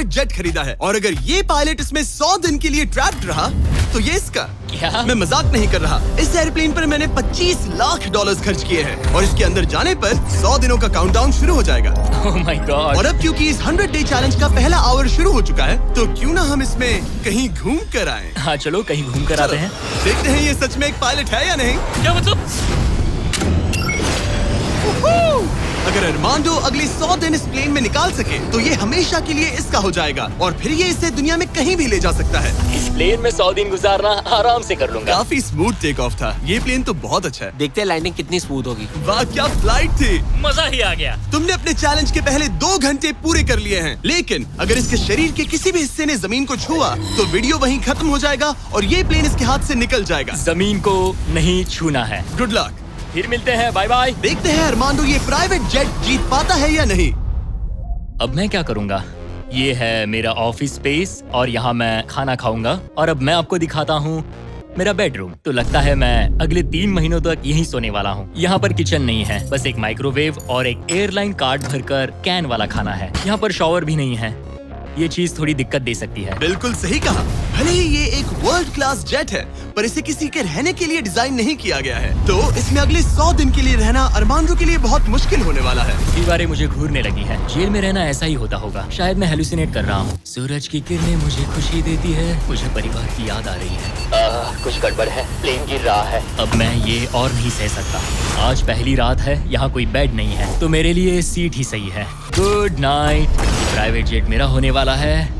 Jet खरीदा है और अगर ये पायलट इसमें 100 दिन के लिए ट्रैप्ड रहा तो ये इसका। क्या? मैं मजाक नहीं कर रहा। इस एयरप्लेन पर मैंने $25 लाख खर्च किए हैं और इसके अंदर जाने पर 100 दिनों का काउंटडाउन शुरू हो जाएगा। Oh my God! और अब क्योंकि इस 100 डे चैलेंज का पहला आवर शुरू हो चुका है तो क्यों ना हम इसमें कहीं घूम कर आए। हाँ चलो कहीं घूम कर आते हैं। देखते हैं ये सच में एक पायलट है या नहीं। क्या मतलब? अगर अरमांडो अगले 100 दिन इस प्लेन में निकाल सके तो ये हमेशा के लिए इसका हो जाएगा और फिर ये इसे दुनिया में कहीं भी ले जा सकता है। इस प्लेन में 100 दिन गुजारना आराम से कर लूंगा। काफी स्मूथ टेक ऑफ था। ये प्लेन तो बहुत अच्छा है। देखते हैं लैंडिंग कितनी स्मूथ होगी। वाह क्या फ्लाइट थी। मजा ही आ गया। तुमने अपने चैलेंज के पहले 2 घंटे पूरे कर लिए हैं, लेकिन अगर इसके शरीर के किसी भी हिस्से ने जमीन को छुआ तो वीडियो वहीं खत्म हो जाएगा और ये प्लेन इसके हाथ से निकल जाएगा। जमीन को नहीं छूना है। Good luck. फिर मिलते हैं, बाय बाय। देखते हैं अरमांडो ये प्राइवेट जेट जीत पाता है या नहीं। अब मैं क्या करूंगा? ये है मेरा ऑफिस स्पेस और यहाँ मैं खाना खाऊंगा और अब मैं आपको दिखाता हूँ मेरा बेडरूम। तो लगता है मैं अगले 3 महीनों तक यहीं सोने वाला हूँ। यहाँ पर किचन नहीं है, बस एक माइक्रोवेव और एक एयरलाइन कार्ड भरकर कैन वाला खाना है। यहाँ पर शॉवर भी नहीं है। ये चीज थोड़ी दिक्कत दे सकती है। बिल्कुल सही कहा। भले ही ये एक वर्ल्ड क्लास जेट है पर इसे किसी के रहने के लिए डिजाइन नहीं किया गया है, तो इसमें अगले 100 दिन के लिए रहना अरमांडो के लिए बहुत मुश्किल होने वाला है। दीवारें मुझे घूरने लगी हैं। जेल में रहना ऐसा ही होता होगा। शायद मैं हेलुसिनेट कर रहा हूँ। सूरज की किरणें मुझे खुशी देती है। मुझे परिवार की याद आ रही है। कुछ गड़बड़ है। प्लेन गिर रहा है। अब मैं ये और नहीं सह सकता। आज पहली रात है, यहाँ कोई बेड नहीं है, तो मेरे लिए सीट ही सही है। Good night. प्राइवेट जेट मेरा होने वाला है।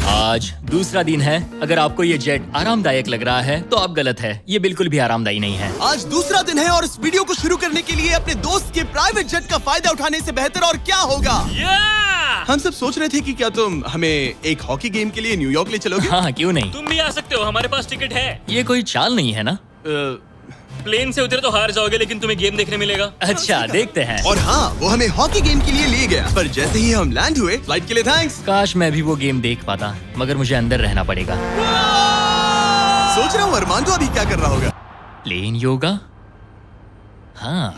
आज दूसरा दिन है। अगर आपको ये जेट आरामदायक लग रहा है तो आप गलत है। ये बिल्कुल भी आरामदायी नहीं है। आज दूसरा दिन है और इस वीडियो को शुरू करने के लिए अपने दोस्त के प्राइवेट जेट का फायदा उठाने से बेहतर और क्या होगा। हम सब सोच रहे थे कि क्या तुम हमें एक हॉकी गेम के लिए न्यूयॉर्क ले चलोगे। हाँ क्यों नहीं। तुम भी आ सकते हो, हमारे पास टिकट है। ये कोई चाल नहीं है ना। प्लेन से उतरे तो हार जाओगे लेकिन तुम्हें गेम देखने मिलेगा। अच्छा देखते हैं। और हाँ, वो हमें हॉकी गेम के लिए ले गया, पर जैसे ही हम लैंड हुए, फ्लाइट के लिए थैंक्स। काश मैं भी वो गेम देख पाता, मगर मुझे अंदर रहना पड़ेगा। सोच रहा हूँ अरमांडो अभी क्या कर रहा होगा। प्लेन योगा। हाँ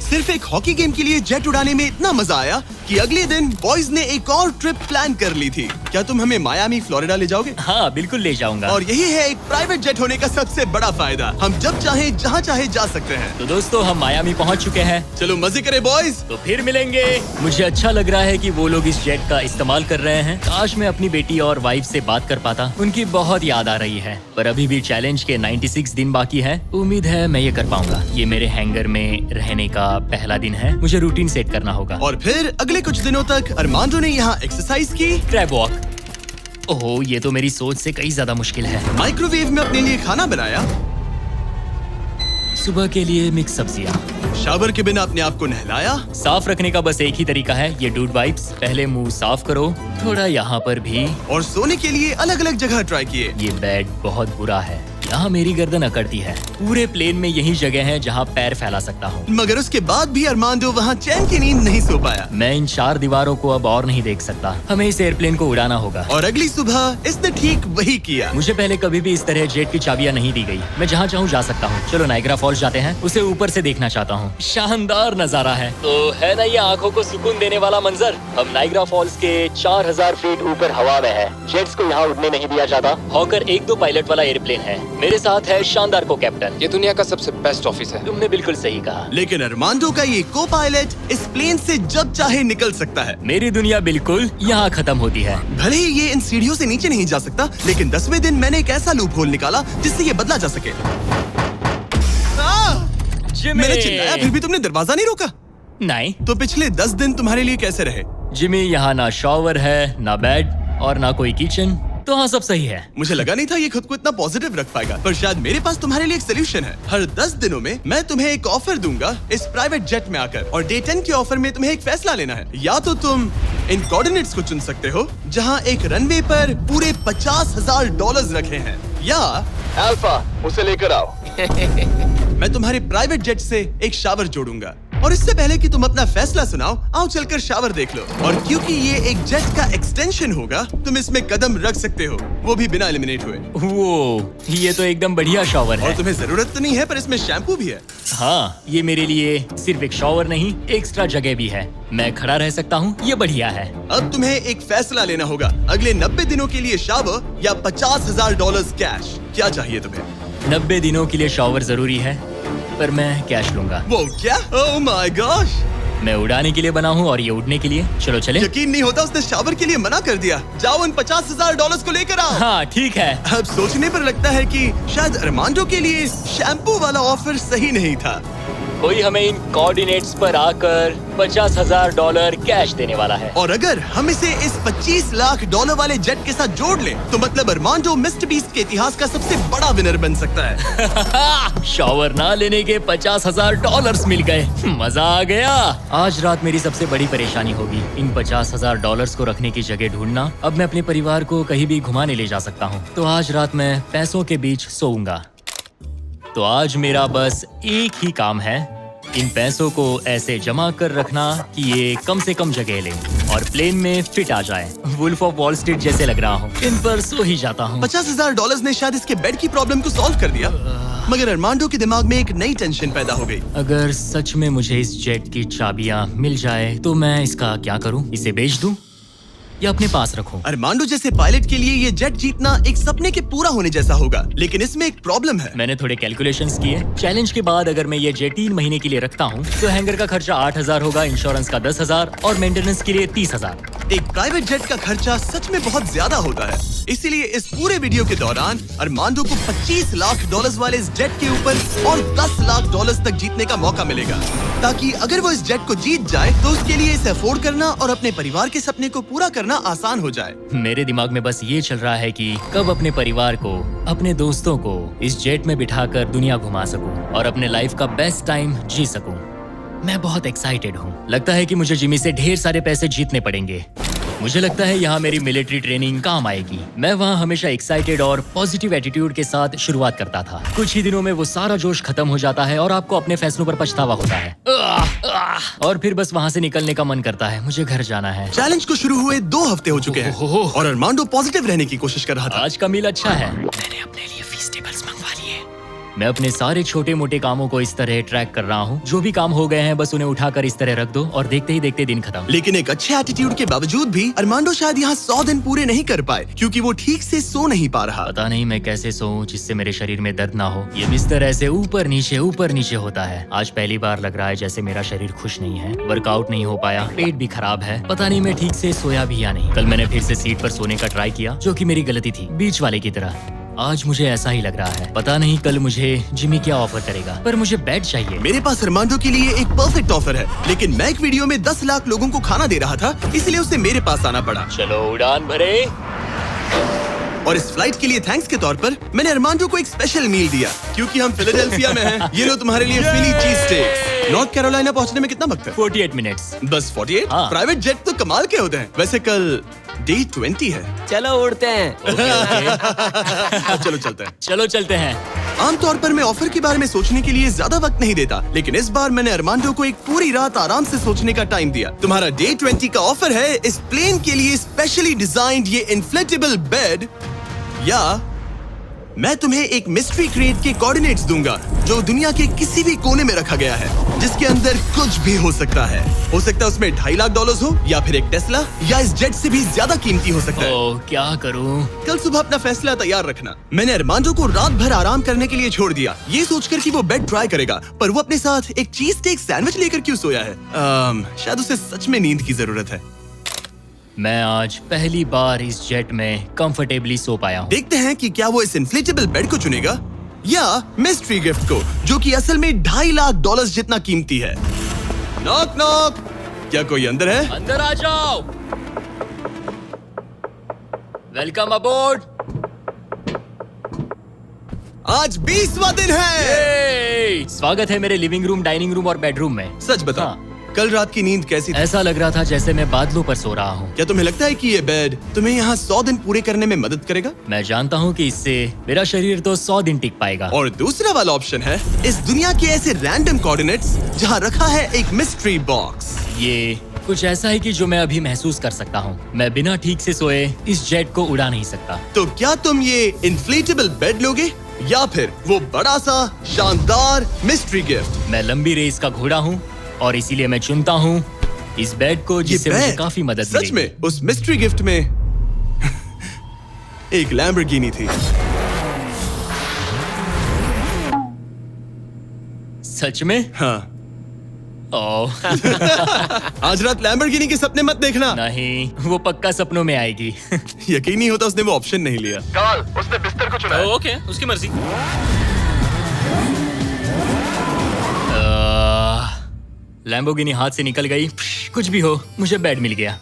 सिर्फ एक हॉकी गेम के लिए जेट उड़ाने में इतना मजा आया कि अगले दिन बॉयज ने एक और ट्रिप प्लान कर ली थी। क्या तुम हमें मायामी फ्लोरिडा ले जाओगे? हाँ बिल्कुल ले जाऊंगा। और यही है एक प्राइवेट जेट होने का सबसे बड़ा फायदा। हम जब चाहे जहाँ चाहे जा सकते हैं। तो दोस्तों हम मायामी पहुँच चुके हैं। चलो मजे करें बॉयज। तो फिर मिलेंगे। मुझे अच्छा लग रहा है कि वो लोग इस जेट का इस्तेमाल कर रहे हैं। काश मैं अपनी बेटी और वाइफ से बात कर पाता। उनकी बहुत याद आ रही है। पर अभी भी चैलेंज के 96 दिन बाकी है। उम्मीद है मैं ये कर पाऊंगा। ये मेरे हैंगर में रहने का पहला दिन है। मुझे रूटीन सेट करना होगा। और फिर अगले कुछ दिनों तक अरमांडो ने यहाँ एक्सरसाइज की। Crab walk. ओह ये तो मेरी सोच से कई ज्यादा मुश्किल है। माइक्रोवेव में अपने लिए खाना बनाया। सुबह के लिए मिक्स सब्जियाँ। शावर के बिना अपने आप को नहलाया। साफ रखने का बस एक ही तरीका है, ये डूड वाइप्स। पहले मुंह साफ करो, थोड़ा यहाँ पर भी। और सोने के लिए अलग अलग जगह ट्राई किए। ये बेड बहुत बुरा है। यहाँ मेरी गर्दन अकड़ती है। पूरे प्लेन में यही जगह है जहाँ पैर फैला सकता हूँ। मगर उसके बाद भी अरमांडो वहाँ चैन की नींद नहीं सो पाया। मैं इन 4 दीवारों को अब और नहीं देख सकता। हमें इस एयरप्लेन को उड़ाना होगा। और अगली सुबह इसने ठीक वही किया। मुझे पहले कभी भी इस तरह जेट की चाबियां नहीं दी गई। मैं जहाँ चाहूँ जा सकता हूँ। चलो नाइग्रा फॉल्स जाते हैं। उसे ऊपर से देखना चाहता हूँ। शानदार नजारा है। तो है ना ये आंखों को सुकून देने वाला मंजर। हम नाइग्रा फॉल्स के 4000 फीट ऊपर हवा में है। जेट्स को यहाँ उड़ने नहीं दिया जाता। हॉकर 1-2 पायलट वाला एयरप्लेन है। मेरे साथ है शानदार को कैप्टन। ये दुनिया का सबसे बेस्ट ऑफिस है। तुमने बिल्कुल सही कहा। लेकिन अरमांडो का ये को पायलट इस प्लेन से जब चाहे निकल सकता है। मेरी दुनिया बिल्कुल यहाँ खत्म होती है। भले ही ये इन सीढ़ियों से नीचे नहीं जा सकता, लेकिन 10वें दिन मैंने एक ऐसा लूप होल निकाला जिससे ये बदला जा सके। मैंने चिल्लाया फिर भी तुमने दरवाजा नहीं रोका। नहीं तो पिछले 10 दिन तुम्हारे लिए कैसे रहे? जिमी, यहाँ ना शॉवर है, ना बेड और ना कोई किचन। तो हाँ सब सही है। मुझे लगा नहीं था ये खुद को इतना पॉजिटिव रख पाएगा, पर शायद मेरे पास तुम्हारे लिए एक सोल्यूशन है। हर 10 दिनों में मैं तुम्हें एक ऑफर दूंगा इस प्राइवेट जेट में आकर, और डे 10 के ऑफर में तुम्हें एक फैसला लेना है। या तो तुम इन कोऑर्डिनेट्स को चुन सकते हो जहाँ एक रनवे पर पूरे $50,000 रखे हैं, या अल्फा उसे लेकर आओ। मैं तुम्हारे प्राइवेट जेट से एक शावर जोड़ूंगा और इससे पहले कि तुम अपना फैसला सुनाओ, आओ चलकर शावर देख लो। और क्योंकि ये एक जेट का एक्सटेंशन होगा, तुम इसमें कदम रख सकते हो, वो भी बिना एलिमिनेट हुए। वो ये तो एकदम बढ़िया शॉवर और है। तुम्हें जरूरत तो नहीं है, पर इसमें शैम्पू भी है। हाँ, ये मेरे लिए सिर्फ एक शॉवर नहीं, एक्स्ट्रा जगह भी है। मैं खड़ा रह सकता हूँ, ये बढ़िया है। अब तुम्हें एक फैसला लेना होगा, अगले 90 दिनों के लिए शावर या $50,000 कैश। क्या चाहिए तुम्हें? 90 दिनों के लिए शॉवर जरूरी है, पर मैं कैश लूंगा। वो क्या? ओह माय गॉश! मैं उड़ाने के लिए बना हूँ और ये उड़ने के लिए। चलो चले। यकीन नहीं होता, उसने शावर के लिए मना कर दिया। जाओ उन $50,000 को लेकर आओ। हाँ ठीक है। अब सोचने पर लगता है कि शायद अरमांडो के लिए शैम्पू वाला ऑफर सही नहीं था। कोई हमें इन कोऑर्डिनेट्स पर आकर $50,000 कैश देने वाला है। और अगर हम इसे इस $25 लाख वाले जेट के साथ जोड़ लें, तो मतलब अरमांडो मिस्टर बीस्ट के इतिहास का सबसे बड़ा विनर बन सकता है। शॉवर ना लेने के $50,000 मिल गए। मजा आ गया। आज रात मेरी सबसे बड़ी परेशानी होगी इन $50,000 को रखने की जगह ढूंढना। अब मैं अपने परिवार को कहीं भी घुमाने ले जा सकता हूँ, तो आज रात मैं पैसों के बीच सोऊंगा। तो आज मेरा बस एक ही काम है, इन पैसों को ऐसे जमा कर रखना कि ये कम से कम जगह ले और प्लेन में फिट आ जाए। वुल्फ ऑफ वॉल स्ट्रीट जैसे लग रहा हूँ। इन पर सो ही जाता हूँ। $50,000 ने शायद इसके बेड की प्रॉब्लम को सॉल्व कर दिया, मगर अरमांडो के दिमाग में एक नई टेंशन पैदा हो गई। अगर सच में मुझे इस जेट की चाबियां मिल जाए तो मैं इसका क्या करूं? इसे बेच दूं या अपने पास रखूं? अरमांडो जैसे पायलट के लिए ये जेट जीतना एक सपने के पूरा होने जैसा होगा, लेकिन इसमें एक प्रॉब्लम है। मैंने थोड़े कैलकुलेशंस किए। चैलेंज के बाद अगर मैं ये जेट 3 महीने के लिए रखता हूं, तो हैंगर का खर्चा 8,000 होगा, इंश्योरेंस का 10,000 और मेंटेनेंस के लिए 30,000। एक प्राइवेट जेट का खर्चा सच में बहुत ज्यादा होता है, इसीलिए इस पूरे वीडियो के दौरान अरमांडो को $25 लाख वाले इस जेट के ऊपर और $10 लाख तक जीतने का मौका मिलेगा, ताकि अगर वो इस जेट को जीत जाए तो उसके लिए इसे अफोर्ड करना और अपने परिवार के सपने को पूरा करना आसान हो जाए। मेरे दिमाग में बस ये चल रहा है कि कब अपने परिवार को, अपने दोस्तों को इस जेट में बिठाकर दुनिया घुमा सकूं और अपने लाइफ का बेस्ट टाइम जी सकूं। मैं बहुत एक्साइटेड हूँ। लगता है कि मुझे जिमी से ढेर सारे पैसे जीतने पड़ेंगे। मुझे लगता है यहाँ मेरी मिलिट्री ट्रेनिंग काम आएगी। मैं वहाँ हमेशा एक्साइटेड और पॉजिटिव एटीट्यूड के साथ शुरुआत करता था। कुछ ही दिनों में वो सारा जोश खत्म हो जाता है और आपको अपने फैसलों पर पछतावा होता है, और फिर बस वहाँ से निकलने का मन करता है। मुझे घर जाना है। चैलेंज को शुरू हुए 2 हफ्ते हो चुके हैं और अरमांडो पॉजिटिव रहने की कोशिश कर रहा था। आज का मील अच्छा है। मैंने अपने लिए फेस्टिवल्स मंगवा लिए। मैं अपने सारे छोटे मोटे कामों को इस तरह ट्रैक कर रहा हूँ। जो भी काम हो गए हैं बस उन्हें उठाकर इस तरह रख दो और देखते ही देखते दिन खत्म। लेकिन एक अच्छे एटीट्यूड के बावजूद भी अरमांडो शायद यहाँ 100 दिन पूरे नहीं कर पाए, क्योंकि वो ठीक से सो नहीं पा रहा। पता नहीं मैं कैसे सोऊं जिससे मेरे शरीर में दर्द ना हो। ये बिस्तर ऐसे ऊपर नीचे होता है। आज पहली बार लग रहा है जैसे मेरा शरीर खुश नहीं है। वर्कआउट नहीं हो पाया, पेट भी खराब है। पता नहीं मैं ठीक से सोया भी या नहीं। कल मैंने फिर से सीट पर सोने का ट्राई किया, जो कि मेरी गलती थी, बीच वाले की तरह। आज मुझे ऐसा ही लग रहा है। पता नहीं कल मुझे जिमी क्या ऑफर करेगा, पर मुझे बेड चाहिए। मेरे पास अरमांडो के लिए एक परफेक्ट ऑफर है, लेकिन मैं एक वीडियो में 10 लाख लोगों को खाना दे रहा था, इसलिए उसे मेरे पास आना पड़ा। चलो उड़ान भरे। और इस फ्लाइट के लिए थैंक्स के तौर पर मैंने अरमांडो को एक स्पेशल मील दिया, क्योंकि हम फिलाडेल्फिया में हैं। ये लो तुम्हारे लिए फिली चीज स्टेक्स। नॉर्थ कैरोलिना पहुंचने में कितना वक्त है? 48 मिनट्स। बस 48? हाँ। प्राइवेट जेट तो कमाल के होते हैं। वैसे कल डे 20 है। चलो उड़ते हैं। चलो चलते हैं। चलो चलते हैं। आमतौर पर मैं ऑफर के बारे में सोचने के लिए ज्यादा वक्त नहीं देता, लेकिन इस बार मैंने अरमांडो को एक पूरी रात आराम से सोचने का टाइम दिया। तुम्हारा डे 20 का ऑफर है इस प्लेन के लिए स्पेशली डिजाइन्ड ये इन्फ्लेटेबल बेड, या मैं तुम्हें एक मिस्ट्री क्रेट के कोऑर्डिनेट्स दूंगा जो दुनिया के किसी भी कोने में रखा गया है, जिसके अंदर कुछ भी हो सकता है। हो सकता है उसमें $2.5 लाख हो, या फिर एक टेस्ला, या इस जेट से भी ज्यादा कीमती हो सकता है। ओह, क्या करूं? कल सुबह अपना फैसला तैयार रखना। मैंने अरमांडो को रात भर आराम करने के लिए छोड़ दिया, ये सोचकर कि वो बेड ट्राई करेगा, पर वो अपने साथ एक चीज स्टेक सैंडविच लेकर क्यों सोया है? शायद उसे सच में नींद की जरूरत है। मैं आज पहली बार इस जेट में कंफर्टेबली सो पाया हूँ। देखते हैं कि क्या वो इस इन्फ्लेटेबल बेड को चुनेगा या मिस्ट्री गिफ्ट को, जो कि असल में $2.5 लाख जितना कीमती है। नॉक नॉक, क्या कोई अंदर है? अंदर आ जाओ। Welcome aboard. आज 20वां दिन है। स्वागत है मेरे लिविंग रूम, डाइनिंग रूम और बेडरूम में। सच बता, हाँ। कल रात की नींद कैसी थी? ऐसा लग रहा था जैसे मैं बादलों पर सो रहा हूँ। क्या तुम्हें लगता है कि ये बेड तुम्हें यहाँ 100 दिन पूरे करने में मदद करेगा? मैं जानता हूँ कि इससे मेरा शरीर तो 100 दिन टिक पाएगा। और दूसरा वाला ऑप्शन है इस दुनिया के ऐसे रैंडम कोऑर्डिनेट्स जहाँ रखा है एक मिस्ट्री बॉक्स। ये कुछ ऐसा है कि जो मैं अभी महसूस कर सकता हूँ। मैं बिना ठीक से सोए इस जेट को उड़ा नहीं सकता। तो क्या तुम ये इन्फ्लेटेबल बेड लोगे या फिर वो बड़ा सा शानदार मिस्ट्री गिफ्ट? मैं लंबी रेस का घोड़ा हूँ और इसीलिए मैं चुनता हूँ इस बेड को, जिससे मुझे बेड काफी मदद सच मिलेगी। में उस मिस्ट्री गिफ्ट में एक लैम्बोर्गिनी थी। सच में? हाँ। ओह आज रात लैम्बोर्गिनी के सपने मत देखना। नहीं, वो पक्का सपनों में आएगी। यकीन नहीं होता उसने वो ऑप्शन नहीं लिया। कल उसने बिस्तर को चुना। ओके, उसकी मर्जी। लैम्बोर्गिनी हाथ से निकल गई। कुछ भी हो, मुझे बेड मिल गया।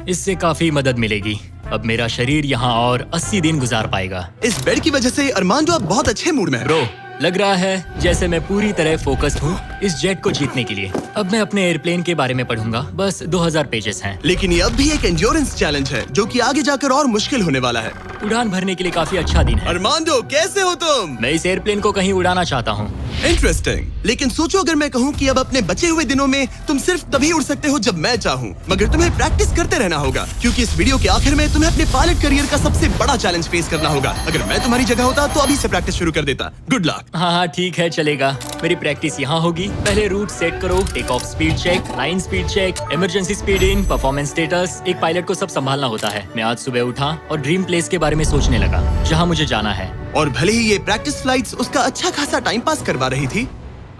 इससे काफी मदद मिलेगी। अब मेरा शरीर यहाँ और 80 दिन गुजार पाएगा। इस बेड की वजह से अरमांडो अब बहुत अच्छे मूड में है। ब्रो, लग रहा है जैसे मैं पूरी तरह फोकस्ड हूँ इस जेट को जीतने के लिए। अब मैं अपने एयरप्लेन के बारे में पढ़ूंगा। बस 2000 पेजेस हैं। लेकिन ये अब भी एक एंड्योरेंस चैलेंज है जो कि आगे जाकर और मुश्किल होने वाला है। उड़ान भरने के लिए काफी अच्छा दिन है। अरमांडो, कैसे हो तुम? मैं इस एयरप्लेन को कहीं उड़ाना चाहता हूँ। इंटरेस्टिंग। लेकिन सोचो अगर मैं कहूँ कि अब अपने बचे हुए दिनों में तुम सिर्फ तभी उड़ सकते हो जब मैं चाहूँ, मगर तुम्हें प्रैक्टिस करते रहना होगा क्योंकि इस वीडियो के आखिर में तुम्हें अपने पायलट करियर का सबसे बड़ा चैलेंज फेस करना होगा। अगर मैं तुम्हारी जगह होता तो अभी से प्रैक्टिस शुरू कर देता। Good luck. हाँ हाँ ठीक है, चलेगा। मेरी प्रैक्टिस यहाँ होगी। पहले रूट सेट करो, take off speed check, line speed check, emergency speed in, performance status. एक पायलट को सब संभालना होता है। मैं आज सुबह उठा और ड्रीम प्लेस के बारे में सोचने लगा जहाँ मुझे जाना है। और भले ही ये प्रैक्टिस फ्लाइट्स उसका अच्छा खासा टाइम पास करवा रही थी,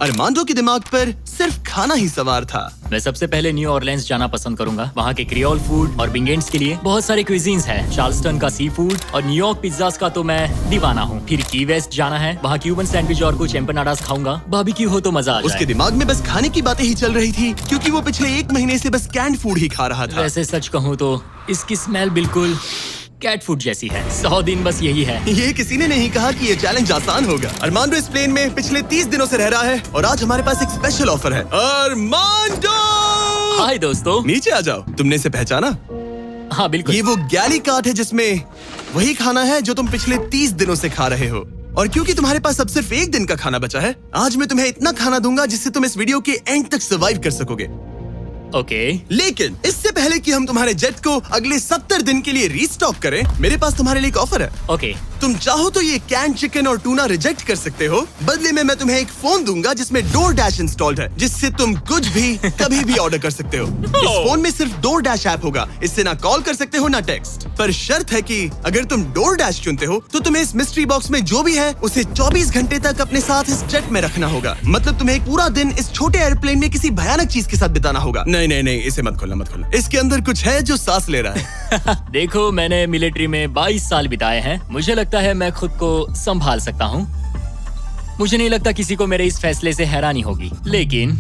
अरमांडो के दिमाग पर सिर्फ खाना ही सवार था। मैं सबसे पहले न्यू ऑरलेंस जाना पसंद करूंगा। वहाँ के क्रियोल फूड और बिंगेंट्स के लिए बहुत सारे क्विजीन्स हैं। चार्ल्सटन का सी फूड और न्यूयॉर्क पिज्जास का तो मैं दीवाना हूँ। फिर की वेस्ट जाना है, वहाँ क्यूबन सैंडविच और कुछ एम्पनाडास खाऊंगा। बारबेक्यू हो तो मजा आ उसके जाए। दिमाग में बस खाने की बातें ही चल रही थी क्योंकि वो पिछले 1 महीने से बस कैंड फूड ही खा रहा था। वैसे सच कहूँ तो इसकी स्मेल बिल्कुल कैट फूड जैसी है। 100 दिन बस यही है। ये किसी ने नहीं कहा कि ये चैलेंज आसान होगा। अरमांडो इस प्लेन में पिछले 30 दिनों से रह रहा है और आज हमारे पास एक स्पेशल ऑफर है। अरमांडो, हाय दोस्तों। नीचे आ जाओ। तुमने इसे पहचाना? हाँ बिल्कुल। ये वो गैली कार्ट है जिसमें वही खाना है जो तुम पिछले 30 दिनों से खा रहे हो। और क्योंकि तुम्हारे पास अब सिर्फ 1 दिन का खाना बचा है, आज मैं तुम्हें इतना खाना दूंगा जिससे तुम इस वीडियो के एंड तक सर्वाइव कर सकोगे। ओके। लेकिन इससे पहले कि हम तुम्हारे जेट को अगले 70 दिन के लिए रीस्टॉक करें, मेरे पास तुम्हारे लिए एक ऑफर है। ओके। तुम चाहो तो ये कैन चिकन और टूना रिजेक्ट कर सकते हो। बदले में मैं तुम्हें एक फोन दूंगा जिसमें DoorDash इंस्टॉल्ड है, जिससे तुम कुछ भी कभी भी ऑर्डर कर सकते हो। इस फोन में सिर्फ DoorDash ऐप होगा। इससे ना कॉल कर सकते हो ना टेक्स्ट। पर शर्त है कि अगर तुम DoorDash चुनते हो तो तुम्हें इस मिस्ट्री बॉक्स में जो भी है उसे 24 घंटे तक अपने साथ इस जेट में रखना होगा। मतलब तुम्हें एक पूरा दिन इस छोटे एयरप्लेन में किसी भयानक चीज के साथ बिताना होगा। नहीं नहीं नहीं, इसे मत खोलना मत खोलना। इसके अंदर कुछ है जो सांस ले रहा है। देखो, मैंने मिलिट्री में 22 साल बिताए हैं। मुझे लगता है मैं खुद को संभाल सकता हूँ। मुझे नहीं लगता किसी को मेरे इस फैसले से हैरानी होगी, लेकिन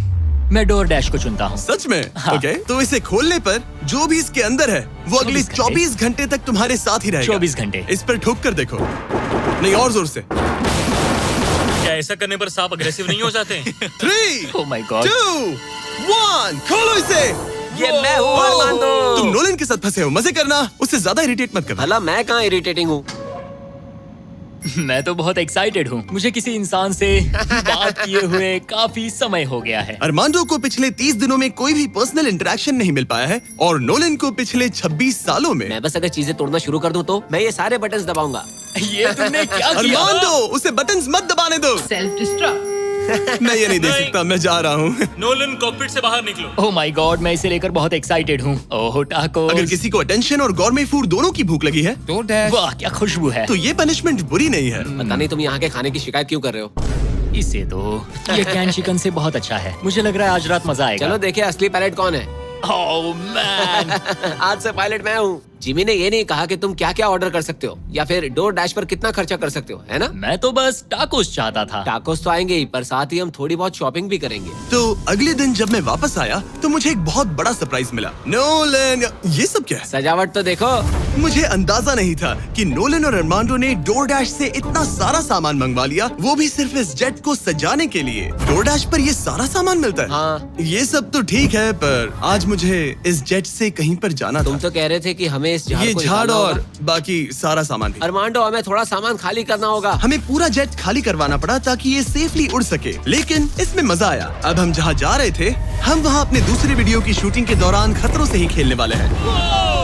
मैं DoorDash को चुनता हूँ। सच में? हाँ। ओके, तो इसे खोलने पर जो भी इसके अंदर है वो अगले 24 घंटे तक तुम्हारे साथ ही रहेगा। 24 घंटे। इस पर ठोक कर देखो। नहीं, और जोर से। क्या ऐसा करने पर सांप अग्रेसिव नहीं हो जाते? 3, Oh my God। 2, 1, खोलो इसे। ये मैं हूँ अरमांडो। तुम नोलन के साथ फंसे हो, मजे करना, उससे ज्यादा इरिटेट मत करना। भला मैं कहाँ इरिटेटिंग हूँ? मैं तो बहुत एक्साइटेड हूँ। मुझे किसी इंसान से बात किए हुए काफी समय हो गया है। अरमांडो को पिछले 30 दिनों में कोई भी पर्सनल इंटरेक्शन नहीं मिल पाया है और नोलन को पिछले 26 सालों में। मैं बस अगर चीजें तोड़ना शुरू कर दूं तो मैं ये सारे बटन्स दबाऊंगा। ये तुमने क्या किया? अरमांडो, उसे बटन्स मत दबाने दो। Self destruct. मैं ये नहीं दे सकता, मैं जा रहा हूँ। नोलन, कॉकपिट से बाहर निकलो। ओह माय गॉड, मैं इसे लेकर बहुत एक्साइटेड हूँ। ओह टाको। अगर किसी को अटेंशन और गॉर्मे फूड दोनों की भूख लगी है वाह क्या खुशबू है। तो ये पनिशमेंट बुरी नहीं है। पता नहीं तुम यहाँ के खाने की शिकायत क्यों कर रहे हो? इसे तो ये कैन चिकन से बहुत अच्छा है। मुझे लग रहा है आज रात मजा आएगा। चलो देखे असली पायलट कौन है। Oh man. आज से पायलट मैं हूँ। जिमी ने ये नहीं कहा कि तुम क्या क्या ऑर्डर कर सकते हो या फिर डोर डैश पर कितना खर्चा कर सकते हो, है ना? मैं तो बस टाकोस चाहता था। टाकोस तो आएंगे ही, पर साथ ही हम थोड़ी बहुत शॉपिंग भी करेंगे। तो अगले दिन जब मैं वापस आया तो मुझे एक बहुत बड़ा सरप्राइज मिला। नोलन, ये सब क्या है? सजावट तो देखो। मुझे अंदाजा नहीं था कि नोलन और अरमांडो ने डोरडैश से इतना सारा सामान मंगवा लिया, वो भी सिर्फ इस जेट को सजाने के लिए। डोरडैश पर ये सारा सामान मिलता है? हाँ। ये सब तो ठीक है, पर आज मुझे इस जेट से कहीं पर जाना तुम था। तो कह रहे थे कि हमें इस झाड़ ये को झाड़ निकालना और होगा। बाकी सारा सामान भी। अरमांडो, हमें थोड़ा सामान खाली करना होगा। हमें पूरा जेट खाली करवाना पड़ा ताकि ये सेफली उड़ सके, लेकिन इसमें मजा आया। अब हम जहाँ जा रहे थे, हम वहाँ अपने दूसरे वीडियो की शूटिंग के दौरान खतरों से ही खेलने वाले हैं।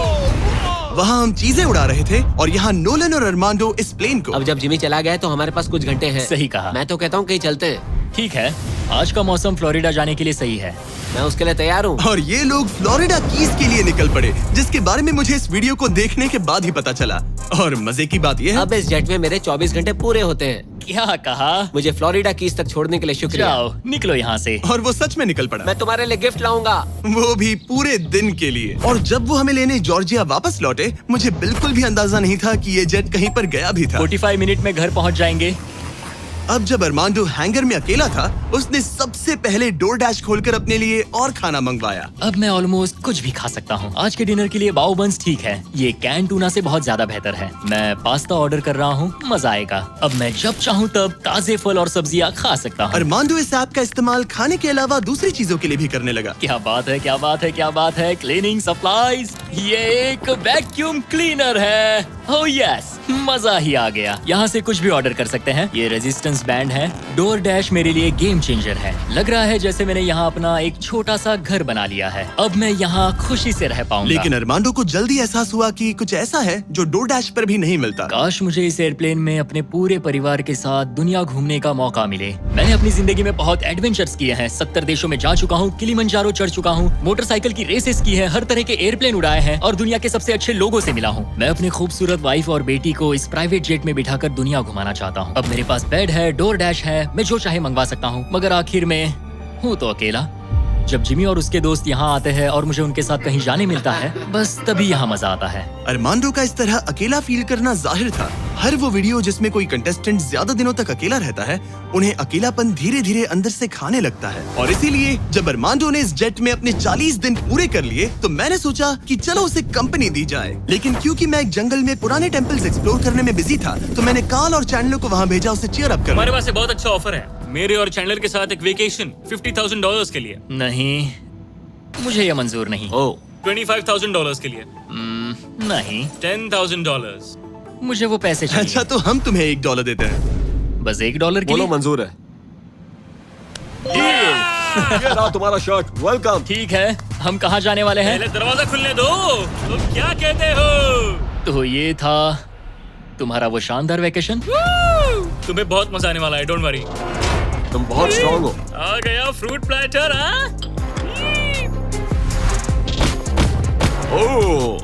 वहाँ हम चीजें उड़ा रहे थे और यहाँ नोलन और अरमांडो इस प्लेन को। अब जब जिमी चला गया है तो हमारे पास कुछ घंटे हैं। सही कहा। मैं तो कहता हूँ कहीं चलते हैं। ठीक है, आज का मौसम फ्लोरिडा जाने के लिए सही है। मैं उसके लिए तैयार हूँ। और ये लोग फ्लोरिडा कीज के लिए निकल पड़े, जिसके बारे में मुझे इस वीडियो को देखने के बाद ही पता चला। और मजे की बात यह है, अब इस जेट में मेरे 24 घंटे पूरे होते हैं। क्या कहा? मुझे फ्लोरिडा कीज तक छोड़ने के लिए शुक्रिया। जाओ, निकलो यहाँ से। और वो सच में निकल पड़ा, मैं तुम्हारे लिए गिफ्ट लाऊंगा। वो भी पूरे दिन के लिए। और जब वो हमें लेने जॉर्जिया वापस लौटे, मुझे बिल्कुल भी अंदाजा नहीं था कि ये जेट कहीं पर गया भी था। 45 मिनट में घर पहुँच जाएंगे। अब जब अरमांडो हैंगर में अकेला था, उसने सबसे पहले डोर डैश खोलकर अपने लिए और खाना मंगवाया। अब मैं ऑलमोस्ट कुछ भी खा सकता हूँ। आज के डिनर के लिए बाओ बंस ठीक है, ये कैन टूना से बहुत ज्यादा बेहतर है। मैं पास्ता ऑर्डर कर रहा हूँ, मजा आएगा। अब मैं जब चाहूँ तब ताजे फल और सब्जियाँ खा सकता हूँ। अरमांडो इस ऐप का इस्तेमाल खाने के अलावा दूसरी चीजों के लिए भी करने लगा। क्या बात है, क्या बात है, क्या बात है। क्लीनिंग सप्लाईज, ये एक वैक्यूम क्लीनर है। ओह यस, मजा ही आ गया। यहाँ से कुछ भी ऑर्डर कर सकते हैं। ये रेजिस्टेंस बैंड है। डोर डैश मेरे लिए गेम चेंजर है। लग रहा है जैसे मैंने यहाँ अपना एक छोटा सा घर बना लिया है। अब मैं यहाँ खुशी से रह पाऊंगा। लेकिन अरमांडो को जल्दी एहसास हुआ कि कुछ ऐसा है जो डोर डैश पर भी नहीं मिलता। काश मुझे इस एयरप्लेन में अपने पूरे परिवार के साथ दुनिया घूमने का मौका मिले। मैंने अपनी जिंदगी में बहुत एडवेंचर्स किए हैं। 70 देशों में जा चुका हूँ, किलिमंजारो चढ़ चुका हूँ, मोटरसाइकिल की रेसेस की है, हर तरह के एयरप्लेन उड़ाए हैं और दुनिया के सबसे अच्छे लोगों से मिला हूँ। मैं अपनी खूबसूरत वाइफ और बेटी को इस प्राइवेट जेट में बिठाकर दुनिया घुमाना चाहता हूँ। अब मेरे पास बेड है, डोर डैश है, मैं जो चाहे मंगवा सकता हूँ, मगर आखिर में हूँ तो अकेला। जब जिमी और उसके दोस्त यहाँ आते हैं और मुझे उनके साथ कहीं जाने मिलता है, बस तभी यहाँ मजा आता है। अरमांडो का इस तरह अकेला फील करना जाहिर था। हर वो वीडियो जिसमें कोई कंटेस्टेंट ज्यादा दिनों तक अकेला रहता है, उन्हें अकेलापन धीरे धीरे अंदर से खाने लगता है। और इसीलिए जब अरमांडो ने इस जेट में अपने 40 दिन पूरे कर लिए, तो मैंने सोचा कि चलो उसे कंपनी दी जाए। लेकिन क्योंकि मैं एक जंगल में पुराने टेम्पल्स एक्सप्लोर करने में बिजी था, तो मैंने कार्ल और चैंडलर को वहाँ भेजा उसे चीयर अप करने। हमारे पास एक बहुत अच्छा ऑफर है, मेरे और चैंडलर के साथ एक वेकेशन $50,000 के लिए। नहीं, मुझे ये मंजूर नहीं। ओह, $25,000 के लिए। नहीं, $10,000। मुझे वो पैसे चाहिए। अच्छा, तो हम तुम्हें $1 देते हैं। बस $1 के बोलो लिए? मंजूर है। ये रहा तुम्हारा शर्ट, वेलकम। ठीक है, हम कहाँ जाने वाले हैं? पहले दरवाजा खुलने दो। तुम क्या कहते हो? तो ये था तुम्हारा वो शानदार वेकेशन। तुम्हें बहुत मजा आने वाला है, डोंट वरी। तुम बहुत स्ट्रांग हो। आ गया फ्रूट प्लेटर। हाँ, ओह,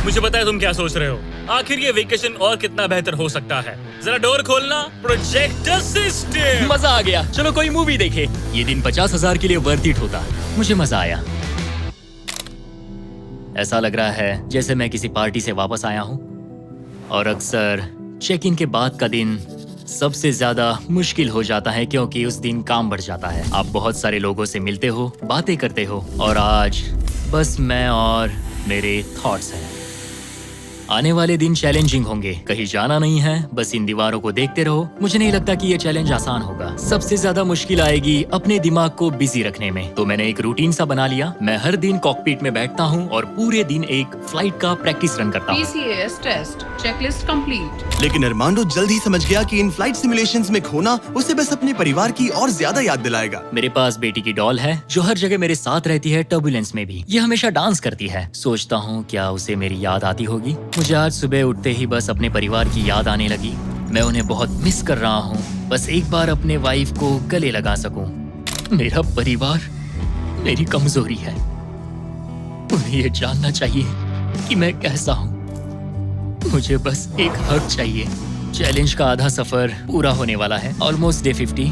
मुझे पता है तुम क्या सोच रहे हो। आखिर ये वेकेशन और कितना बेहतर हो सकता है। जरा डोर खोलना। Projector system. मजा आ गया, चलो कोई मूवी देखे। ये दिन 50,000 के लिए वर्थ इट होता। मुझे मजा आया। ऐसा लग रहा है जैसे मैं किसी पार्टी से वापस आया हूँ। और अक्सर चेक इन के बाद का दिन सबसे ज्यादा मुश्किल हो जाता है, क्योंकि उस दिन काम बढ़ जाता है। आप बहुत सारे लोगों से मिलते हो, बातें करते हो, और आज बस मैं और मेरे थॉट्स हैं। आने वाले दिन चैलेंजिंग होंगे। कहीं जाना नहीं है, बस इन दीवारों को देखते रहो। मुझे नहीं लगता कि ये चैलेंज आसान होगा। सबसे ज्यादा मुश्किल आएगी अपने दिमाग को बिजी रखने में। तो मैंने एक रूटीन सा बना लिया। मैं हर दिन कॉकपिट में बैठता हूँ और पूरे दिन एक फ्लाइट का प्रैक्टिस रन करता हूँ। PCAS test checklist complete. लेकिन अरमांडो जल्द ही समझ गया कि इन फ्लाइट सिमुलेशंस में खोना उसे बस अपने परिवार की और ज्यादा याद दिलाएगा। मेरे पास बेटी की डॉल है जो हर जगह मेरे साथ रहती है, टर्बुलेंस में भी। ये हमेशा डांस करती है। सोचता हूँ क्या उसे मेरी याद आती होगी। मुझे आज सुबह उठते ही बस अपने परिवार की याद आने लगी। मैं उन्हें बहुत मिस कर रहा हूँ। बस एक बार अपने वाइफ को गले लगा सकूं। मेरा परिवार मेरी कमजोरी है। उन्हें ये जानना चाहिए कि मैं कैसा हूँ। मुझे बस एक हग चाहिए। चैलेंज का आधा सफर पूरा होने वाला है। Almost day 50।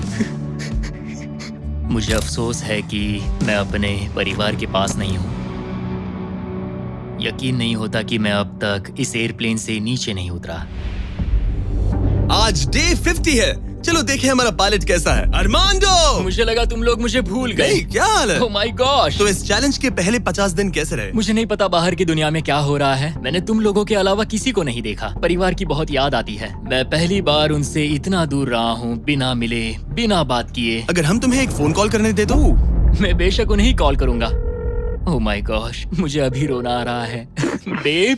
मुझे अफसोस है कि मैं अपने परिवार के पास नहीं हूँ। यकीन नहीं होता कि मैं अब तक इस एयरप्लेन से नीचे नहीं उतरा। आज डे 50 है। चलो देखें हमारा पायलट कैसा है। अरमांडो! मुझे लगा तुम लोग मुझे भूल गए। नहीं, क्या हाल है? ओह माय गॉश! तो इस चैलेंज के पहले 50 दिन कैसे रहे? मुझे नहीं पता बाहर की दुनिया में क्या हो रहा है। मैंने तुम लोगों के अलावा किसी को नहीं देखा। परिवार की बहुत याद आती है। मैं पहली बार उनसे इतना दूर रहा हूँ, बिना मिले, बिना बात किए। अगर हम तुम्हें एक फोन कॉल करने दे तो? मैं बेशक उन्हें ही कॉल करूंगा। ओह माय गॉश, मुझे अभी रोना आ रहा है। Babe,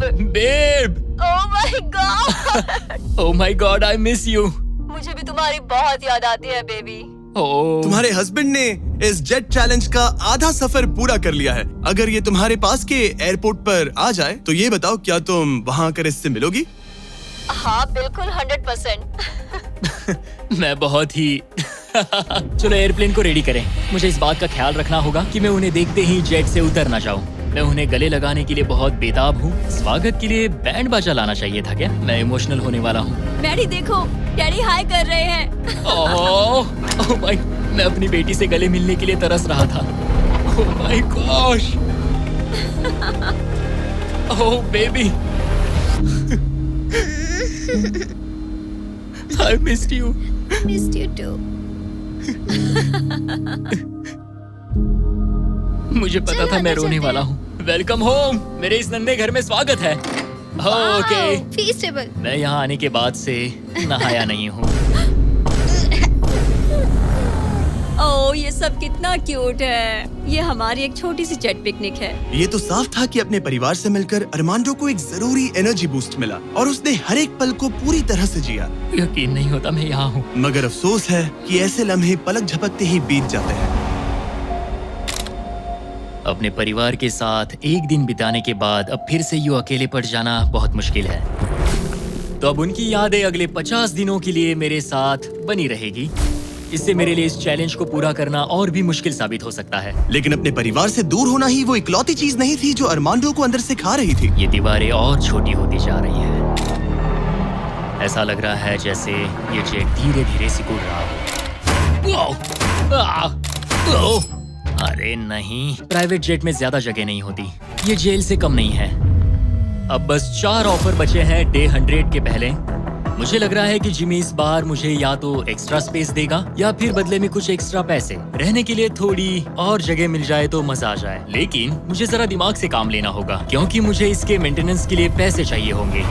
babe, oh my god! Oh my god, I miss you. मुझे भी तुम्हारी बहुत याद आती है बेबी। ओह, तुम्हारे हस्बैंड ने इस जेट चैलेंज का आधा सफर पूरा कर लिया है। अगर ये तुम्हारे पास के एयरपोर्ट पर आ जाए तो ये बताओ, क्या तुम वहाँ आकर इससे मिलोगी? हाँ बिल्कुल 100%। मैं बहुत ही चलो एयरप्लेन को रेडी करें। मुझे इस बात का ख्याल रखना होगा कि मैं उन्हें देखते ही जेट से उतर ना जाऊं। मैं उन्हें गले लगाने के लिए बहुत बेताब हूँ। स्वागत के लिए बैंड बाजा लाना चाहिए था क्या? मैं इमोशनल होने वाला हूँ। डैडी देखो, डैडी हाय कर रहे हैं। ओह माय, मैं अपनी बेटी से गले मिलने के लिए तरस रहा था। Oh my gosh, oh baby, I missed you. Missed you too. मुझे पता था मैं रोने वाला हूँ। वेलकम होम, मेरे इस नन्हे घर में स्वागत है। ओके, फीस्टेबल। मैं यहाँ आने के बाद से नहाया नहीं हूँ। ओह ये सब कितना क्यूट है। ये हमारी एक छोटी सी जेट पिकनिक है। ये तो साफ था कि अपने परिवार से मिलकर अरमांडो को एक जरूरी एनर्जी बूस्ट मिला और उसने हर एक पल को पूरी तरह से जिया। यकीन नहीं होता मैं यहाँ हूँ। मगर अफसोस है कि ऐसे लम्हे पलक झपकते ही बीत जाते हैं। अपने परिवार के साथ एक दिन बिताने के बाद अब फिर से यूं अकेले पड़ जाना बहुत मुश्किल है। तो अब उनकी यादें अगले 50 दिनों के लिए मेरे साथ बनी रहेगी। इससे मेरे लिए इस चैलेंज को पूरा करना और भी मुश्किल साबित हो सकता है। लेकिन अपने परिवार से दूर होना ही वो इकलौती चीज नहीं थी जो अरमांडो को अंदर से खा रही थी। ये दीवारें और छोटी होती जा रही हैं। ऐसा लग रहा है जैसे ये जेट धीरे धीरे सिकुड़ रहा हो। अरे नहीं, प्राइवेट जेट में ज्यादा जगह नहीं होती। ये जेल से कम नहीं है। अब बस 4 ऑफर बचे हैं डे 100 के पहले। मुझे लग रहा है कि जिमी इस बार मुझे या तो एक्स्ट्रा स्पेस देगा या फिर बदले में कुछ एक्स्ट्रा पैसे। रहने के लिए थोड़ी और जगह मिल जाए तो मजा आ जाए। लेकिन मुझे जरा दिमाग से काम लेना होगा क्योंकि मुझे इसके मेंटेनेंस के लिए पैसे चाहिए होंगे।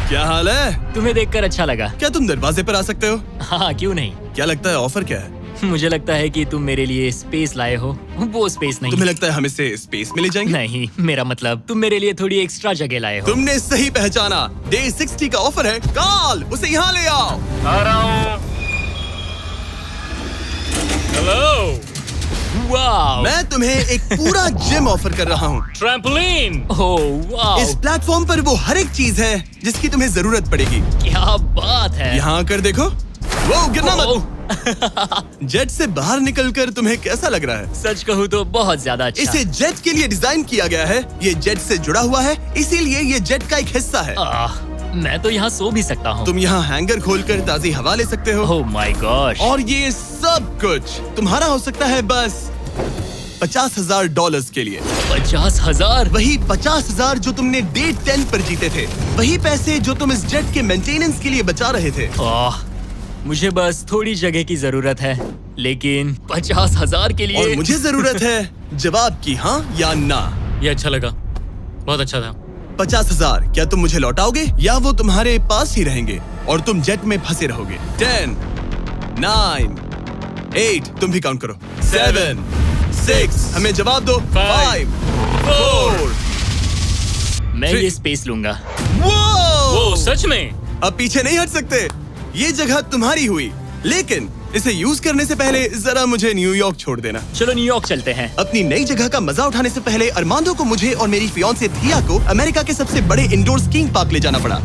क्या हाल है? तुम्हें देखकर अच्छा लगा। क्या तुम दरवाजे पर आ सकते हो? हाँ, क्यों नहीं। क्या लगता है ऑफर क्या है? मुझे लगता है कि तुम मेरे लिए स्पेस लाए हो। वो स्पेस नहीं। तुम्हें लगता है हम इससे स्पेस में ले जाएंगे? नहीं, मेरा मतलब तुम मेरे लिए थोड़ी एक्स्ट्रा जगह लाए हो। तुमने सही पहचाना। डे 60 का ऑफर है। कॉल उसे यहाँ ले आओ। आ रहा हूँ। हेलो। वाओ, मैं तुम्हें एक पूरा जिम ऑफर कर रहा हूँ। ट्रैम्पोलिन। ओह वाओ, इस प्लेटफॉर्म पर वो हर एक चीज है जिसकी तुम्हें जरूरत पड़ेगी। क्या बात है। यहाँ आकर देखो। वो गिरना मत। ओह, जेट से बाहर निकलकर तुम्हें कैसा लग रहा है? सच कहूँ तो बहुत ज्यादा अच्छा। इसे जेट के लिए डिजाइन किया गया है। ये जेट से जुड़ा हुआ है, इसीलिए ये जेट का एक हिस्सा है। मैं तो यहाँ सो भी सकता हूँ। तुम यहाँ हैंगर खोलकर ताजी हवा ले सकते हो। ओह माय गॉश। और ये सब कुछ तुम्हारा हो सकता है बस $50,000 के लिए। 50,000? वही 50,000 जो तुमने डे 10 पर जीते थे। वही पैसे जो तुम इस जेट के मेंटेनेंस के लिए बचा रहे थे। मुझे बस थोड़ी जगह की जरूरत है, लेकिन 50,000 के लिए। और मुझे जरूरत है जवाब की, हाँ या ना। ये अच्छा लगा, बहुत अच्छा था। 50,000 क्या तुम मुझे लौटाओगे या वो तुम्हारे पास ही रहेंगे और तुम जेट में फंसे रहोगे? 10, 9, 8, तुम भी काउंट करो। 7, 6, हमें जवाब दो। 5, 4। मैं ये स्पेस लूंगा। वो सच में? अब पीछे नहीं हट सकते। ये जगह तुम्हारी हुई, लेकिन इसे यूज करने से पहले जरा मुझे न्यूयॉर्क छोड़ देना। चलो न्यूयॉर्क चलते हैं। अपनी नई जगह का मजा उठाने से पहले अरमांडो को मुझे और मेरी फियांसे थिया को अमेरिका के सबसे बड़े इंडोर स्कीइंग पार्क ले जाना पड़ा।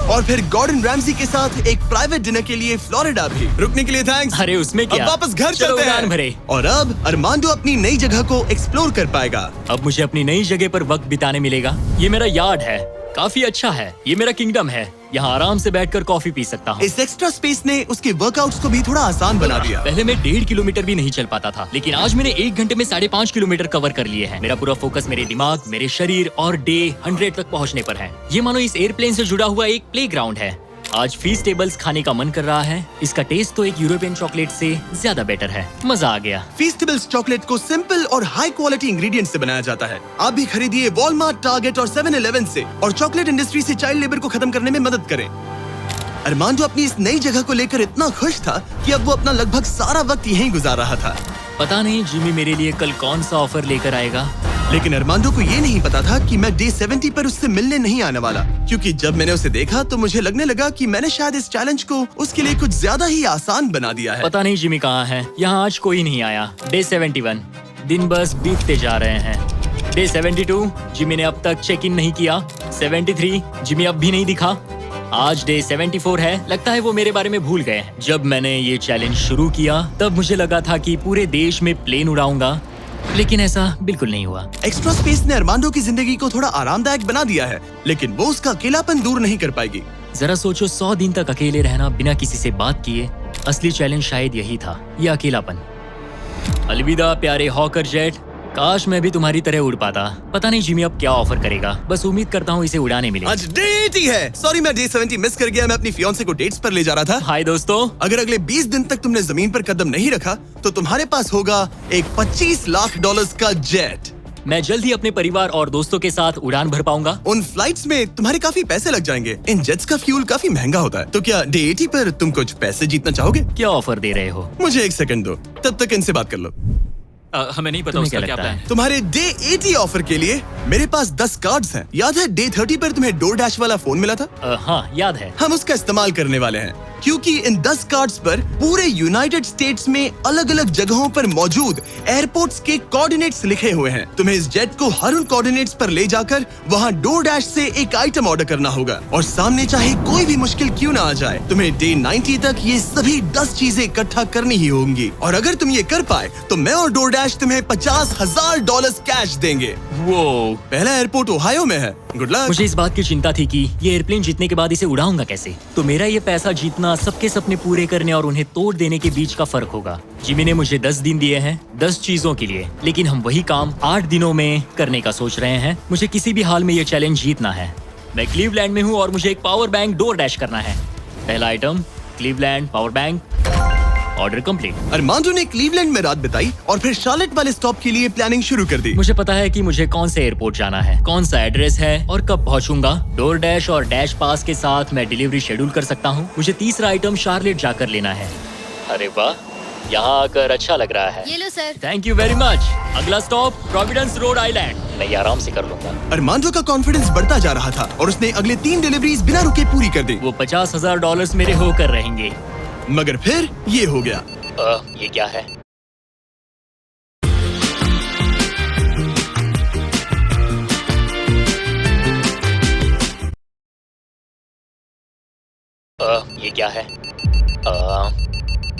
और फिर गॉर्डन रैमजी के साथ एक प्राइवेट डिनर के लिए फ्लोरिडा भी। रुकने के लिए थैंक्स। अरे उसमें क्या? अब वापस घर चलो चलते उड़ान हैं। भरे। और अब अरमांडो अपनी नई जगह को एक्सप्लोर कर पाएगा। अब मुझे अपनी नई जगह पर वक्त बिताने मिलेगा। ये मेरा यार्ड है। काफी अच्छा है। ये मेरा किंगडम है, यहाँ आराम से बैठकर कॉफी पी सकता हूँ। इस एक्स्ट्रा स्पेस ने उसके वर्कआउट्स को भी थोड़ा आसान बना दिया। पहले मैं 1.5 किलोमीटर भी नहीं चल पाता था, लेकिन आज मैंने 1 घंटे में 5.5 किलोमीटर कवर कर लिए हैं। मेरा पूरा फोकस मेरे दिमाग, मेरे शरीर और डे 100 तक पहुँचने पर है। ये मानो इस एयरप्लेन से जुड़ा हुआ एक प्लेग्राउंड है। आज फीस्टेबल्स खाने का मन कर रहा है। इसका टेस्ट तो एक यूरोपियन चॉकलेट से ज्यादा बेटर है। मजा आ गया। फीस्टेबल्स चॉकलेट को सिंपल और हाई क्वालिटी इंग्रेडिएंट्स से बनाया जाता है। आप भी खरीदिए वॉलमार्ट, टारगेट और 7-Eleven से और चॉकलेट इंडस्ट्री से चाइल्ड लेबर को खत्म करने में मदद करें। अरमांडो अपनी इस नई जगह को लेकर इतना खुश था कि अब वो अपना लगभग सारा वक्त यहीं गुजार रहा था। पता नहीं जिमी मेरे लिए कल कौन सा ऑफर लेकर आएगा। लेकिन अरमांडो को ये नहीं पता था कि मैं डे 70 पर उससे मिलने नहीं आने वाला, क्योंकि जब मैंने उसे देखा तो मुझे लगने लगा कि मैंने शायद इस चैलेंज को उसके लिए कुछ ज्यादा ही आसान बना दिया है। पता नहीं जिमी कहाँ है। यहाँ आज कोई नहीं आया। डे 71 दिन बस बीतते जा रहे हैं। डे 72 जिमी ने अब तक चेक इन नहीं किया। 73 जिमी अब भी नहीं दिखा। आज डे 74 है। लगता है वो मेरे बारे में भूल गए हैं। जब मैंने ये चैलेंज शुरू किया तब मुझे लगा था कि पूरे देश में प्लेन उड़ाऊंगा, लेकिन ऐसा बिल्कुल नहीं हुआ। एक्स्ट्रा स्पेस ने अरमांडो की जिंदगी को थोड़ा आरामदायक बना दिया है, लेकिन वो उसका अकेलापन दूर नहीं कर पाएगी। जरा सोचो, 100 दिन तक अकेले रहना बिना किसी से बात किए। असली चैलेंज शायद यही था, ये अकेलापन। अलविदा प्यारे हॉकर जेट, काश मैं भी तुम्हारी तरह उड़ पाता। पता नहीं जिमी अब क्या ऑफर करेगा। बस उम्मीद करता हूँ इसे उड़ाने मिले। आज डे 80 है। सॉरी मैं डे 70 मिस कर गया। मैं अपनी फियांसे को डेट्स पर ले जा रहा था। हाय दोस्तों। अगर अगले 20 दिन तक तुमने जमीन पर कदम नहीं रखा तो तुम्हारे पास होगा एक $25 लाख का जेट। मैं जल्द ही अपने परिवार और दोस्तों के साथ उड़ान भर पाऊंगा। उन फ्लाइट्स में तुम्हारे काफी पैसे लग जाएंगे। इन जेट्स का फ्यूल काफी महंगा होता है। तो क्या डे 80 पर तुम कुछ पैसे जीतना चाहोगे? क्या ऑफर दे रहे हो? मुझे 1 सेकंड दो, तब तक इनसे बात कर लो। हमें नहीं पता तुम्हें उसका क्या क्या लगता प्लान है? है। तुम्हारे डे 80 ऑफर के लिए मेरे पास 10 कार्ड्स हैं। याद है डे 30 पर तुम्हें DoorDash वाला फोन मिला था? हाँ याद है। हम उसका इस्तेमाल करने वाले हैं, क्योंकि इन 10 कार्ड्स पर पूरे यूनाइटेड स्टेट्स में अलग अलग जगहों पर मौजूद एयरपोर्ट्स के कोऑर्डिनेट्स लिखे हुए हैं। तुम्हें इस जेट को हर उन कोऑर्डिनेट्स पर ले जाकर वहां DoorDash से एक आइटम ऑर्डर करना होगा और सामने चाहे कोई भी मुश्किल क्यों ना आ जाए, तुम्हें डे 90 तक ये सभी 10 चीजें इकट्ठा करनी ही होंगी। और अगर तुम ये कर पाए तो मैं और DoorDash तुम्हें $50,000 कैश देंगे। वो पहला एयरपोर्ट ओहायो में है। Good luck. मुझे इस बात की चिंता थी कि ये एयरप्लेन जीतने के बाद इसे उड़ाऊंगा कैसे। तो मेरा ये पैसा जीतना सबके सपने पूरे करने और उन्हें तोड़ देने के बीच का फर्क होगा। जिमी ने मुझे 10 दिन दिए हैं 10 चीजों के लिए, लेकिन हम वही काम 8 दिनों में करने का सोच रहे हैं। मुझे किसी भी हाल में ये चैलेंज जीतना है। मैं क्लीवलैंड में हूँ और मुझे एक पावर बैंक DoorDash करना है। पहला item Cleveland power bank. Order complete. Armando ने क्लीवलैंड में रात बिताई और फिर शार्लेट वाले स्टॉप के लिए प्लानिंग शुरू कर दी। मुझे पता है कि मुझे कौन से एयरपोर्ट जाना है, कौन सा एड्रेस है और कब पहुंचूंगा। DoorDash और डैश पास के साथ मैं डिलीवरी शेड्यूल कर सकता हूं। मुझे तीसरा आइटम शार्लेट जाकर लेना है। अरे वाह, यहाँ आकर अच्छा लग रहा है। ये लो sir. Thank you very much. अगला स्टॉप प्रोविडेंस रोड आइलैंड। मैं ये आराम से कर लूंगा। अरमांडो का कॉन्फिडेंस बढ़ता जा रहा था और उसने अगले 3 डिलीवरीज बिना रुके पूरी कर दी। वो $50,000 मेरे होकर रहेंगे। मगर फिर ये हो गया। ये क्या है? ये क्या है?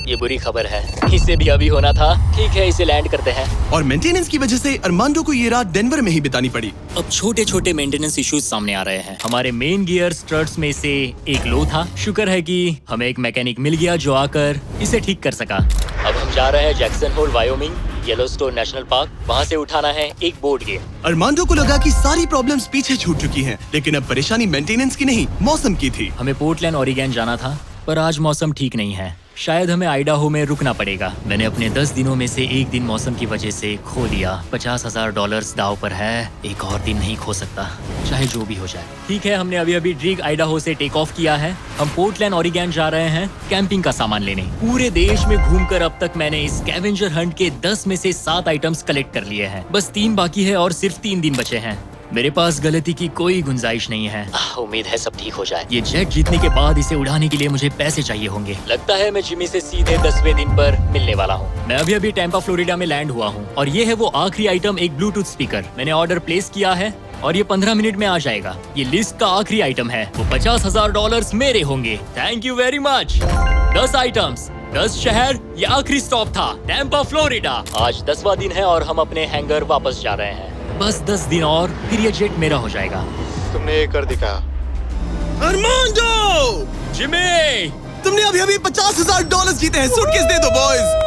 ये बुरी खबर है। इससे भी अभी होना था। ठीक है, इसे लैंड करते हैं। और मेंटेनेंस की वजह से अरमांडो को ये रात डेनवर में ही बितानी पड़ी। अब छोटे छोटे मेंटेनेंस इश्यूज सामने आ रहे हैं। हमारे मेन गियर स्ट्रट्स में से एक लो था। शुक्र है कि हमें एक मैकेनिक मिल गया जो आकर इसे ठीक कर सका। अब हम जा रहे हैं Jackson Hole Wyoming, Yellowstone national park. वहाँ से उठाना है एक बोर्ड गेम। अरमांडो को लगा कि सारी प्रॉब्लम्स पीछे छूट चुकी हैं, लेकिन अब परेशानी मेंटेनेंस की नहीं, मौसम की थी। हमें पोर्टलैंड ओरिगन जाना था, पर आज मौसम ठीक नहीं है। शायद हमें आइडाहो में रुकना पड़ेगा। मैंने अपने 10 दिनों में से एक दिन मौसम की वजह से खो दिया। $50,000 दाव पर है। एक और दिन नहीं खो सकता, चाहे जो भी हो जाए। ठीक है, हमने अभी अभी ड्रिग आइडाहो से टेक ऑफ किया है। हम पोर्टलैंड ओरिगन जा रहे हैं कैंपिंग का सामान लेने। पूरे देश में घूमकर अब तक मैंने इस स्कैवेंजर हंट के 10 में से 7 आइटम्स कलेक्ट कर लिए हैं। बस 3 बाकी है और सिर्फ 3 दिन बचे हैं। मेरे पास गलती की कोई गुंजाइश नहीं है। उम्मीद है सब ठीक हो जाए। ये जेट जीतने के बाद इसे उड़ाने के लिए मुझे पैसे चाहिए होंगे। लगता है मैं जिमी से सीधे 10वें दिन पर मिलने वाला हूँ। मैं अभी अभी टैंपा फ्लोरिडा में लैंड हुआ हूँ और ये है वो आखिरी आइटम, एक ब्लूटूथ स्पीकर। मैंने ऑर्डर प्लेस किया है और ये 15 मिनट में आ जाएगा। ये लिस्ट का आखिरी आइटम है। वो $50,000 मेरे होंगे। Thank you very much. 10 items, 10 शहर, ये आखिरी स्टॉप था टैंपा फ्लोरिडा। आज 10वां दिन है और हम अपने हैंगर वापस जा रहे हैं। बस 10 दिन और फिर ये जेट मेरा हो जाएगा। तुमने ये कर दिखाया। Armando, Jimmy! तुमने अभी अभी $50,000 जीते हैं। सूटकेस दे दो बॉयज।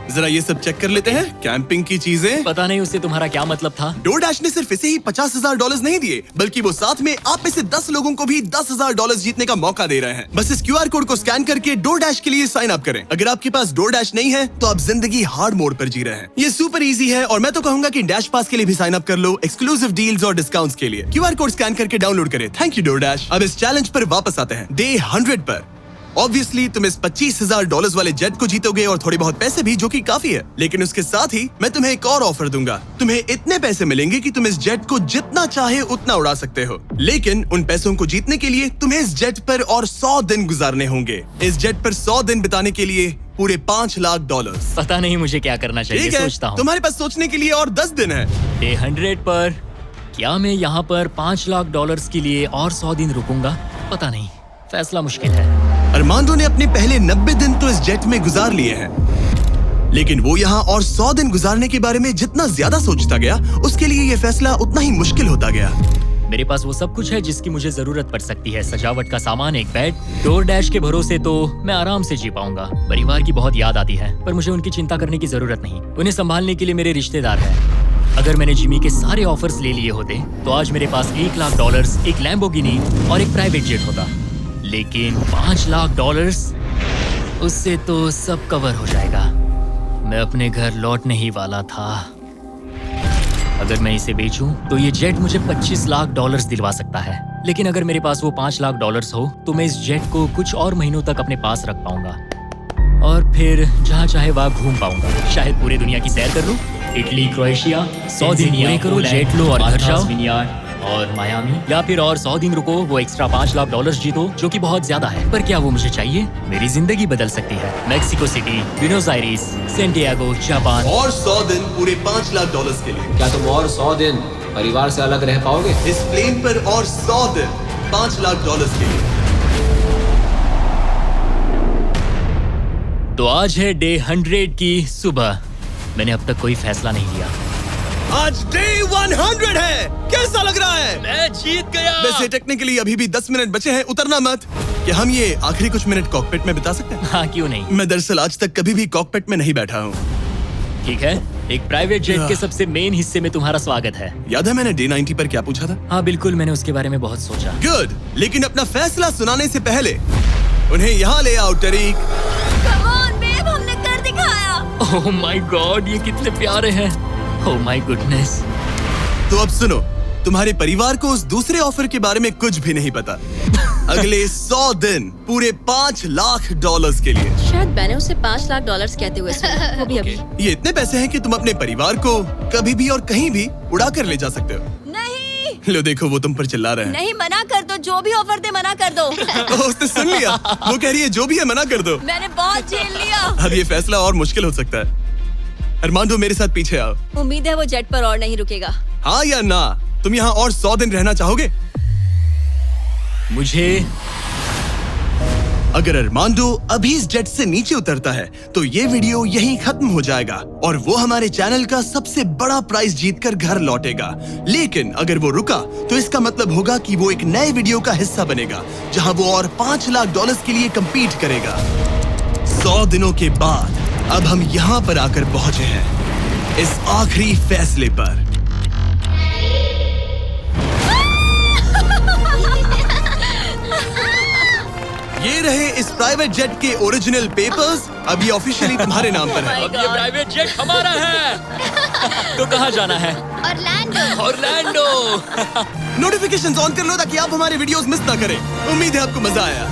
जरा ये सब चेक कर लेते हैं, कैंपिंग की चीजें। पता नहीं उससे तुम्हारा क्या मतलब था। डोरडैश ने सिर्फ इसे ही $50,000 नहीं दिए, बल्कि वो साथ में आप में से 10 लोगों को भी $10,000 जीतने का मौका दे रहे हैं। बस इस QR कोड को स्कैन करके डोरडैश के लिए साइन अप करें। अगर आपके पास डोरडैश नहीं है तो आप जिंदगी हार्ड मोड पर जी रहे हैं। ये सुपर इजी है और मैं तो कहूंगा कि डैश पास के लिए भी साइन अप कर लो, एक्सक्लूसिव डील्स और डिस्काउंट्स के लिए। QR कोड स्कैन करके डाउनलोड करें। Thank you DoorDash. अब इस चैलेंज पर वापस आते हैं, डे 100 पर। ऑब्वियसली तुम इस $25,000 वाले जेट को जीतोगे और थोड़े बहुत पैसे भी, जो कि काफी है। लेकिन उसके साथ ही मैं तुम्हें एक और ऑफर दूंगा। तुम्हें इतने पैसे मिलेंगे कि तुम इस जेट को जितना चाहे उतना उड़ा सकते हो। लेकिन उन पैसों को जीतने के लिए तुम्हें इस जेट पर और 100 दिन गुजारने होंगे। इस जेट पर 100 दिन बिताने के लिए पूरे $5,00,000। पता नहीं मुझे क्या करना चाहिए, ठीक है, सोचता हूँ। तुम्हारे पास सोचने के लिए और 10 दिन है। डे 100 पर क्या मैं यहाँ पर $5,00,000 के लिए और 100 दिन रुकूंगा? पता नहीं, फैसला मुश्किल है। अरमांडो ने अपने पहले 90 दिन तो इस जेट में गुजार लिए हैं, लेकिन वो यहाँ और 100 दिन गुजारने के बारे में जितना ज्यादा सोचता गया, उसके लिए ये फैसला उतना ही मुश्किल होता गया। मेरे पास वो सब कुछ है जिसकी मुझे जरूरत पड़ सकती है। सजावट का सामान, एक बेड। डोरडैश के भरोसे तो मैं आराम से जी पाऊंगा। परिवार की बहुत याद आती है, पर मुझे उनकी चिंता करने की जरूरत नहीं। उन्हें संभालने के लिए मेरे रिश्तेदार हैं। अगर मैंने जिमी के सारे ऑफर्स ले लिए होते तो आज मेरे पास $1,00,000, एक लैम्बोर्गिनी और एक प्राइवेट जेट होता। लेकिन $5,00,000, उससे तो सब कवर हो जाएगा। मैं अपने घर लौटने ही वाला था। अगर मैं इसे बेचूं तो ये जेट मुझे $25,00,000 दिलवा सकता है। लेकिन अगर मेरे पास वो $5,00,000 हो तो मैं इस जेट को कुछ और महीनों तक अपने पास रख पाऊंगा और फिर जहाँ चाहे वहाँ घूम पाऊंगा। शायद पूरी दुनिया की सैर कर लूं। इटली, क्रोएशिया, 100 दिन पूरे करो, जेट लो और घर जाओ। और मायामी, या फिर और 100 दिन रुको, वो एक्स्ट्रा $5,00,000 जीतो, जो कि बहुत ज्यादा है। पर क्या वो मुझे चाहिए? मेरी जिंदगी बदल सकती है। Mexico city, Buenos iris, Santiago, Japan. और 100 दिन पूरे $5,00,000 के लिए। क्या तुम और 100 दिन परिवार से अलग रह पाओगे? इस प्लेन पर और 100 दिन $5,00,000 के लिए। तो आज है डे 100 की सुबह। मैंने अब तक कोई फैसला नहीं लिया। आज डे 100 है। कैसा लग रहा है? मैं जीत गया। वैसे टेक्निकली अभी भी 10 मिनट बचे हैं, उतरना मत। क्या हम ये आखिरी कुछ मिनट कॉकपिट में बिता सकते हैं? हाँ, क्यों नहीं। मैं दरअसल आज तक कभी भी कॉकपिट में नहीं बैठा हूँ। ठीक है, एक प्राइवेट जेट के सबसे मेन हिस्से में तुम्हारा स्वागत है। याद है मैंने डे 90 पर क्या पूछा था? हाँ बिल्कुल, मैंने उसके बारे में बहुत सोचा। गुड, लेकिन अपना फैसला सुनाने से पहले उन्हें यहाँ ले आओ टरीक। Come on, babe, हमने कर दिखाया। ओह माय गॉड, ये कितने प्यारे हैं। Oh my goodness. तो अब सुनो, तुम्हारे परिवार को उस दूसरे ऑफर के बारे में कुछ भी नहीं पता। अगले 100 दिन पूरे $5,00,000 के लिए। शायद मैंने उसे $5,00,000 कहते हुए सुना, वो भी अभी। ये इतने पैसे हैं कि तुम अपने परिवार को कभी भी और कहीं भी उड़ा कर ले जा सकते हो। नहीं लो देखो, वो तुम पर चिल्ला रहे हैं। नहीं, मना कर दो। जो भी ऑफर दे मना कर दो। उसने सुन लिया। वो कह रही है जो भी है मना कर दो। मैंने बहुत झेल लिया। अब ये फैसला और मुश्किल हो सकता है। अरमांडो, मेरे साथ पीछे आओ। उम्मीद है वो जेट पर और नहीं रुकेगा। हाँ या ना? तुम यहाँ और 100 दिन रहना चाहोगे? मुझे अगर अरमांडो अभी इस जेट से नीचे उतरता है तो ये वीडियो यहीं खत्म हो जाएगा और वो हमारे चैनल का सबसे बड़ा प्राइज जीतकर घर लौटेगा। लेकिन अगर वो रुका तो इसका मतलब होगा कि वो एक नए वीडियो का हिस्सा बनेगा जहां वो और $5,00,000 के लिए compete करेगा। 100 दिनों के बाद अब हम यहाँ पर आकर पहुंचे हैं, इस आखिरी फैसले पर। ये रहे इस प्राइवेट जेट के ओरिजिनल पेपर्स। अब ये ऑफिशियली तुम्हारे नाम पर है। अब ये प्राइवेट जेट हमारा है। तो कहाँ जाना है? ऑरलैंडो। नोटिफिकेशंस ऑन कर लो ताकि आप हमारे वीडियोस मिस ना करें। उम्मीद है आपको मजा आया।